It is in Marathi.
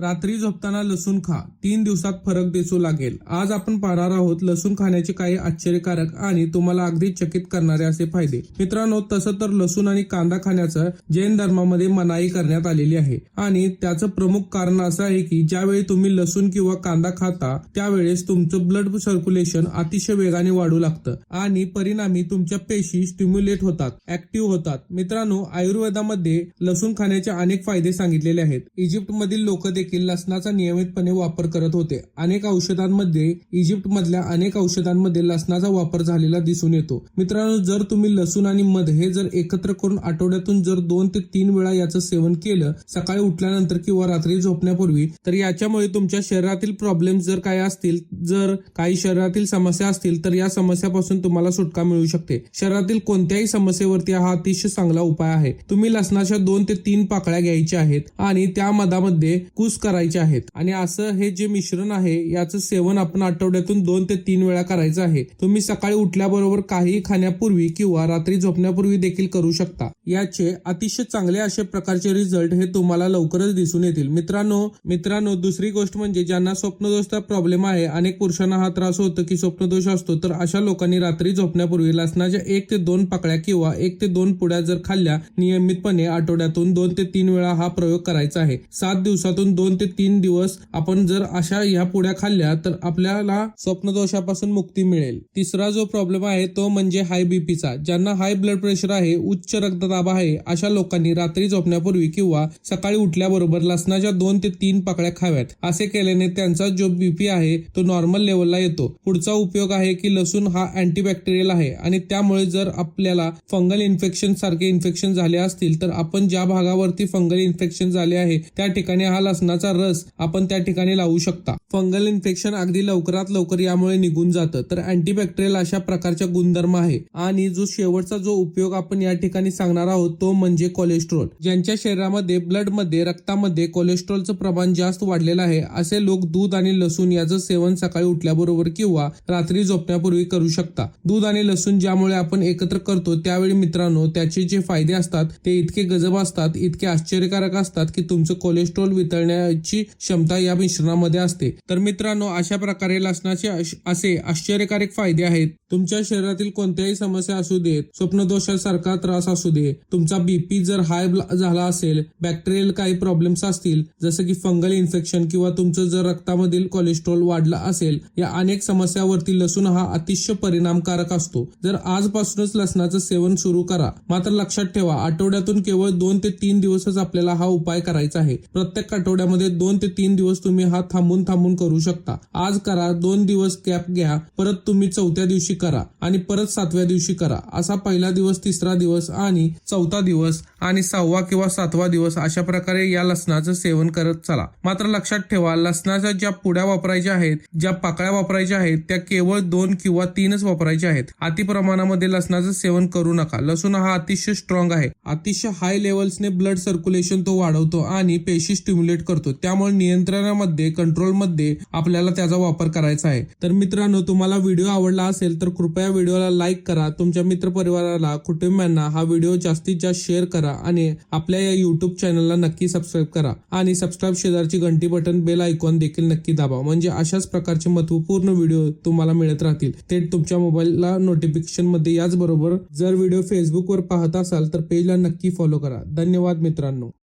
रात्री झोपताना लसूण खा, 3 दिवसात फरक दिसू लागेल. आज आपण पाहणार आहोत लसूण खाण्याचे काही आश्चर्यकारक आणि तुम्हाला अगदी चकित करणारे असे फायदे. मित्रांनो, तसं तर लसूण आणि कांदा खाण्याचं जैन धर्मामध्ये मनाई करण्यात आलेली आहे आणि त्याचं प्रमुख कारण असं आहे की ज्यावेळी तुम्ही लसूण किंवा कांदा खाता त्यावेळेस तुमचं ब्लड सर्क्युलेशन अतिशय वेगाने वाढू लागतं आणि परिणामी तुमच्या पेशी स्टिम्युलेट होतात, ऍक्टिव्ह होतात. मित्रांनो, आयुर्वेदामध्ये लसूण खाण्याचे अनेक फायदे सांगितलेले आहेत. इजिप्तमधील लोक देखील लसणाचा नियमितपणे वापर करत होते. इजिप्त मधल्या अनेक औषधांमध्ये लसणाचा वापर झालेला दिसून येतो. मित्रांनो, जर तुम्ही लसूण आणि मध हे जर एकत्र करून आठवड्यातून जर 2 ते 3 वेळा याचं सेवन केलं सकाळी उठल्यानंतर किंवा रात्री झोपण्यापूर्वी, तर याच्यामुळे तुमच्या शरीरातील प्रॉब्लेम जर काही असतील, जर काही शरीरातील समस्या असतील तर या समस्यापासून तुम्हाला सुटका मिळू शकते. शरीरातील कोणत्याही समस्येवरती हा अतिशय चांगला उपाय आहे. तुम्ही लसणाच्या 2 ते 3 पाकळ्या घ्यायच्या आहेत आणि त्या मधामध्ये कूस करायचे आहेत आणि असं हे जे मिश्रण आहे याचं सेवन आपण आठवड्यातून 2 ते 3 वेळा करायचं आहे. तुम्ही सकाळी उठल्याबरोबर काही खाण्यापूर्वी किंवा रात्री झोपण्यापूर्वी देखील करू शकता. याचे अतिशय चांगले असे प्रकारचे रिझल्ट हे तुम्हाला लवकरच दिसून येतील. मित्रांनो, दुसरी गोष्ट म्हणजे ज्यांना स्वप्नदोषाचा प्रॉब्लेम आहे, अनेक पुरुषांना हा त्रास होतो की स्वप्नदोष असतो, तर अशा लोकांनी रात्री झोपण्यापूर्वी लसणाच्या 1 ते 2 पाकळ्या किंवा 1 ते 2 पुड्या जर खाल्ल्या नियमितपणे आठवड्यातून 2 ते 3 वेळा हा प्रयोग करायचा आहे. 7 दिवसातून 2 ते 3 दिवस आपण जर अशा ह्या पुड्या खाल्ल्या तर आपल्याला स्वप्नदोषापासून मुक्ती मिळेल. तिसरा जो प्रॉब्लेम आहे तो म्हणजे हाय बीपीचा. ज्यांना हाय ब्लड प्रेशर आहे, उच्च रक्तदाब आहे, अशा लोकांनी रात्री झोपण्यापूर्वी किंवा सकाळी उठल्याबरोबर लसणाच्या 2 ते 3 पाकळ्या खाव्यात. असे केल्याने त्यांचा जो बीपी आहे तो नॉर्मल लेवलला येतो. पुढचा उपयोग आहे की लसूण हा अँटीबॅक्टेरियल आहे आणि त्यामुळे जर आपल्याला फंगल इन्फेक्शन सारखे इन्फेक्शन झाले असतील तर आपण ज्या भागावरती फंगल इन्फेक्शन झाले आहे त्या ठिकाणी हा लसणाचा रस आपण त्या ठिकाणी लावू शकता. फंगल इन्फेक्शन अगदी लवकरात लवकर यामुळे निघून जातं. तर अँटीबॅक्टेरियल अशा प्रकारच्या गुणधर्म आहे. आणि जो शेवटचा जो उपयोग आपण या ठिकाणी सांगणार आहोत तो म्हणजे कोलेस्ट्रॉल. ज्यांच्या शरीरामध्ये ब्लडमध्ये रक्तामध्ये कोलेस्ट्रॉलचं प्रमाण जास्त वाढलेलं आहे असे लोक दूध आणि लसूण याचं सेवन सकाळी उठल्याबरोबर किंवा रात्री झोपण्यापूर्वी करू शकता. दूध आणि लसूण ज्यामुळे आपण एकत्र करतो त्यावेळी मित्रांनो त्याचे जे फायदे असतात ते इतके गजब असतात, इतके आश्चर्यकारक असतात की तुमचं कोलेस्ट्रॉल वितळण्याची क्षमता या मिश्रणामध्ये असते. तर मित्रांनो, अशा प्रकारे लसणाचे असे आश्चर्यकारक फायदे आहेत. तुमच्या शरीरातील कोणत्याही समस्या असू देत, स्वप्नदोषासारखा त्रास असू दे, तुमचा बीपी जर हाय झाला असेल, बॅक्टेरियल काही प्रॉब्लेम्स असतील जसं की फंगल इन्फेक्शन किंवा तुमचं जर रक्तामधील कोलेस्ट्रॉल वाढला असेल, या अनेक समस्यावरती लसूण हा अतिशय परिणामकारक असतो. जर आजपासूनच लसणाचं सेवन सुरू करा. मात्र लक्षात ठेवा, आठवड्यातून केवळ 2 ते 3 दिवसच आपल्याला हा उपाय करायचा आहे. प्रत्येक आठवड्यामध्ये 2 ते 3 दिवस तुम्ही हा थांबून करू शकता. आज करा, 2 दिवस गॅप घ्या, परत तुम्ही 4थ्या दिवशी करा आणि परत 7व्या दिवशी करा. असा पहिला दिवस, 3रा दिवस आणि 4था दिवस आणि 6वा किंवा 7वा दिवस अशा प्रकारे या लसणाचं सेवन करत चला. मात्र लक्षात ठेवा, लसणाच्या ज्या पुड्या वापरायच्या आहेत, ज्या पाकळ्या वापरायच्या आहेत त्या केवळ 2 किंवा 3च वापरायच्या आहेत. अति प्रमाणामध्ये लसणाचं सेवन करू नका. लसूण हा अतिशय स्ट्रॉंग आहे. अतिशय हाय लेवल्सने ब्लड सर्क्युलेशन तो वाढवतो आणि पेशी स्टिम्युलेट करतो. त्यामुळे नियंत्रणामध्ये, कंट्रोलमध्ये आपल्याला त्याचा वापर करायचा आहे. तर मित्रांनो, तुम्हाला व्हिडिओ आवडला असेल तर कृपया व्हिडिओला लाईक करा. तुमच्या मित्रपरिवाराला, कुटुंबियांना हा व्हिडिओ जास्तीत जास्त शेअर करा आणि आपल्या या युट्यूब चॅनलला नक्की सबस्क्राईब करा आणि सबस्क्राईब शेजारची घंटी बटन, बेल आयकॉन देखील नक्की दाबा. म्हणजे अशाच प्रकारचे महत्वपूर्ण व्हिडिओ तुम्हाला मिळत राहतील थेट तुमच्या मोबाईलला नोटिफिकेशन मध्ये. याचबरोबर जर व्हिडिओ फेसबुकवर पाहत असाल तर पेजला नक्की फॉलो करा. धन्यवाद मित्रांनो.